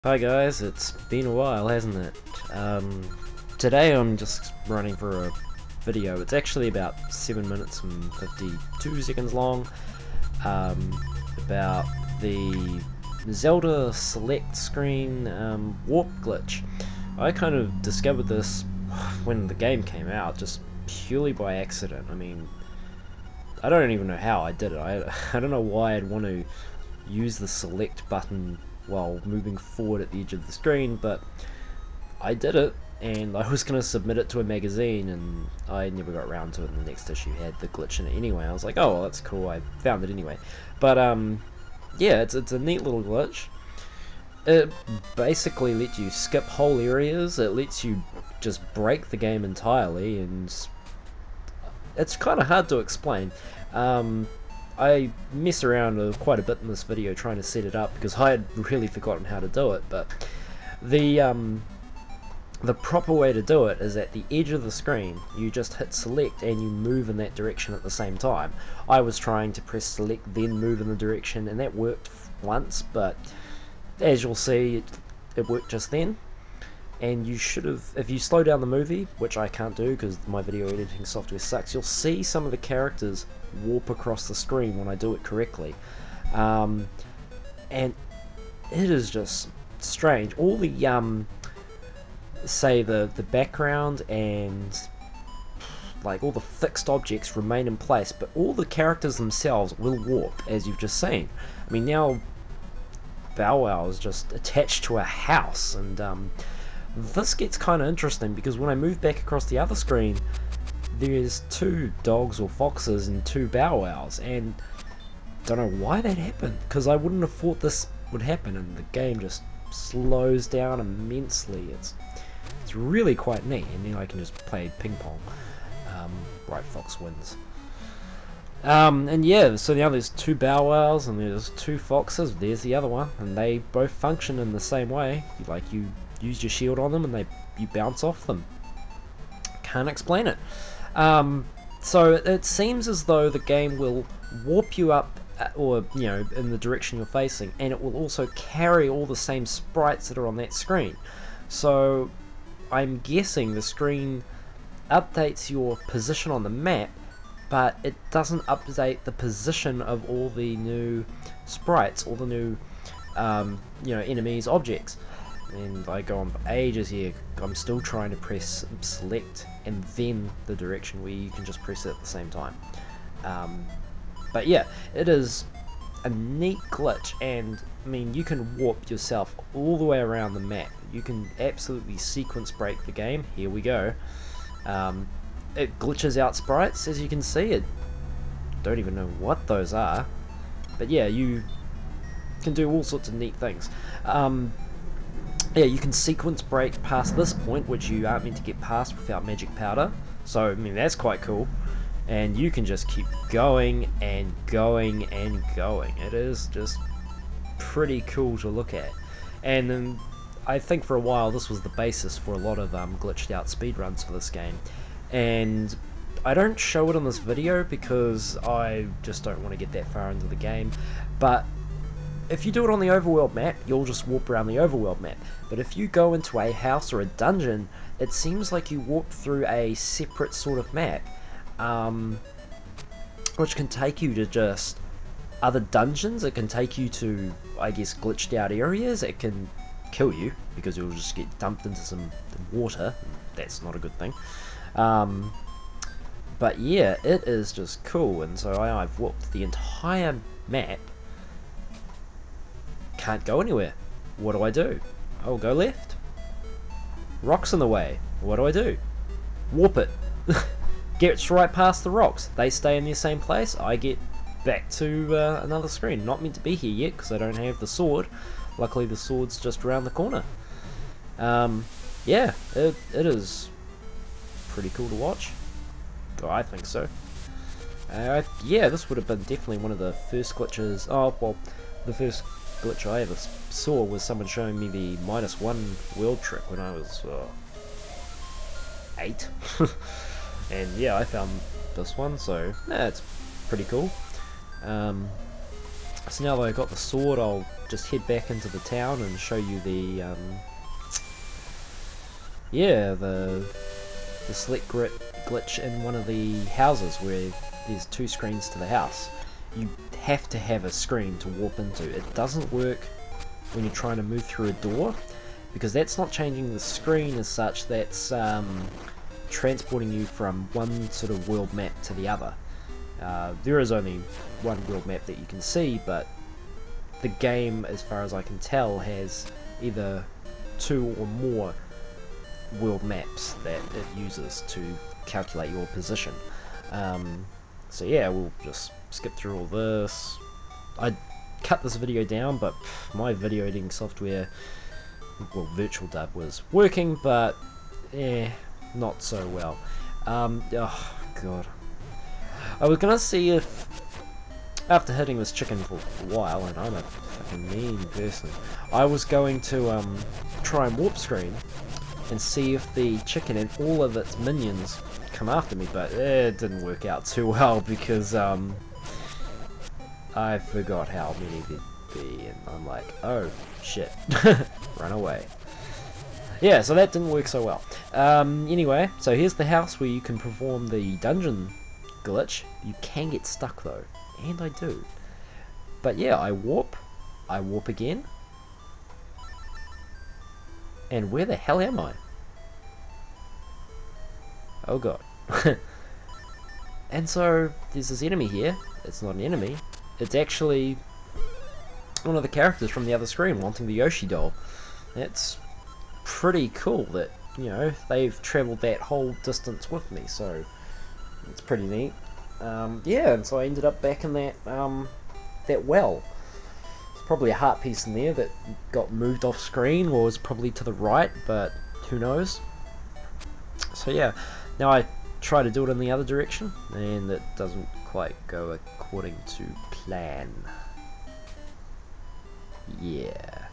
Hi guys, it's been a while, hasn't it? Today I'm just running for a video. It's actually about 7 minutes and 52 seconds long, about the Zelda select screen warp glitch. I kind of discovered this when the game came out, just purely by accident. I mean, I don't even know how I did it. I don't know why I'd want to use the select button while moving forward at the edge of the screen, but I did it, and I was going to submit it to a magazine, and I never got around to it, and the next issue had the glitch in it anyway. I was like, oh, well, that's cool, I found it anyway. But, yeah, it's a neat little glitch. It basically lets you skip whole areas, it lets you just break the game entirely, and it's kind of hard to explain. I mess around quite a bit in this video trying to set it up because I had really forgotten how to do it, but the proper way to do it is at the edge of the screen you just hit select and you move in that direction at the same time. I was trying to press select then move in the direction, and that worked once, but as you'll see it worked just then. And you should have, if you slow down the movie, which I can't do because my video editing software sucks, you'll see some of the characters warp across the screen when I do it correctly. And it is just strange. All the, say the background and like all the fixed objects remain in place, but all the characters themselves will warp, as you've just seen. I mean, now Bow Wow is just attached to a house, and this gets kind of interesting because when I move back across the other screen, there's two dogs or foxes and two Bow Wows, and don't know why that happened, because I wouldn't have thought this would happen, and the game just slows down immensely. It's really quite neat, and then I can just play ping pong. Right, fox wins. And yeah, so now there's two Bow Wows and there's two foxes. There's the other one, and they both function in the same way. Like, you use your shield on them and you bounce off them. Can't explain it. So it seems as though the game will warp you up, or you know, in the direction you're facing, and it will also carry all the same sprites that are on that screen. So I'm guessing the screen updates your position on the map, but it doesn't update the position of all the new sprites, all the new you know, enemies, objects. And I go on for ages here. I'm still trying to press select and then the direction where you can just press it at the same time. But yeah, it is a neat glitch, and I mean, you can warp yourself all the way around the map. You can absolutely sequence break the game. Here we go. It glitches out sprites, as you can see. It don't even know what those are, but yeah, you can do all sorts of neat things. Yeah, you can sequence break past this point, which you aren't meant to get past without magic powder. So, I mean, that's quite cool. And you can just keep going and going and going. It is just pretty cool to look at. And then I think for a while this was the basis for a lot of glitched out speedruns for this game. And I don't show it on this video because I just don't want to get that far into the game. But if you do it on the overworld map, you'll just warp around the overworld map. But if you go into a house or a dungeon, it seems like you warp through a separate sort of map, which can take you to just other dungeons. It can take you to, I guess, glitched out areas. It can kill you because you'll just get dumped into some water. That's not a good thing. But yeah, it is just cool, and so I've warped the entire map. Can't go anywhere. What do? I'll go left. Rocks in the way. What do? Warp it. Gets right past the rocks. They stay in the same place. I get back to another screen. Not meant to be here yet because I don't have the sword. Luckily the sword's just around the corner. Yeah, it is pretty cool to watch. Oh, I think so. Yeah, this would have been definitely one of the first glitches. Oh, well, the first glitch I ever saw was someone showing me the -1 world trick when I was 8. And yeah, I found this one, so yeah, it's pretty cool. So now that I got the sword, I'll just head back into the town and show you the yeah, the select glitch in one of the houses where there's 2 screens to the house. You have to have a screen to warp into. It doesn't work when you're trying to move through a door, because that's not changing the screen as such, that's transporting you from one sort of world map to the other. There is only one world map that you can see, but the game, as far as I can tell, has either 2 or more world maps that it uses to calculate your position. So yeah, we'll just skip through all this. I cut this video down, but my video editing software, well, Virtual Dub was working, but not so well. Oh god. I was gonna see if, after hitting this chicken for a while, and I'm a fucking mean person, I was going to try and warp screen and see if the chicken and all of its minions come after me, but it didn't work out too well because I forgot how many there'd be, and I'm like, oh shit, run away. Yeah, so that didn't work so well. Anyway, so here's the house where you can perform the dungeon glitch. You can get stuck though, and I do. But yeah, I warp again, and where the hell am I? Oh god. And so there's this enemy here. It's not an enemy, it's actually one of the characters from the other screen wanting the Yoshi doll. That's pretty cool that, you know, they've travelled that whole distance with me, so it's pretty neat. Yeah, and so I ended up back in that that well. There's probably a heart piece in there that got moved off screen, or was probably to the right, but who knows. So yeah, now I try to do it in the other direction, and it doesn't quite go according to plan. Yeah,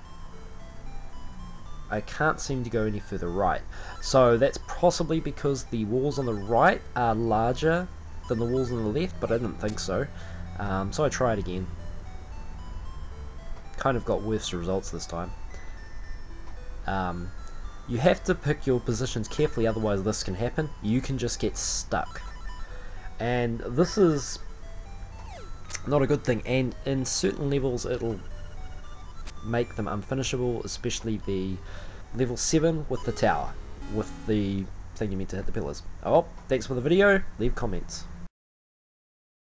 I can't seem to go any further right, so that's possibly because the walls on the right are larger than the walls on the left, but I didn't think so. So I tried again. Kind of got worse results this time. You have to pick your positions carefully, otherwise this can happen. You can just get stuck, and this is not a good thing, and in certain levels it'll make them unfinishable, especially the level 7 with the tower, with the thing you meant to hit the pillars. Oh, thanks for the video, leave comments.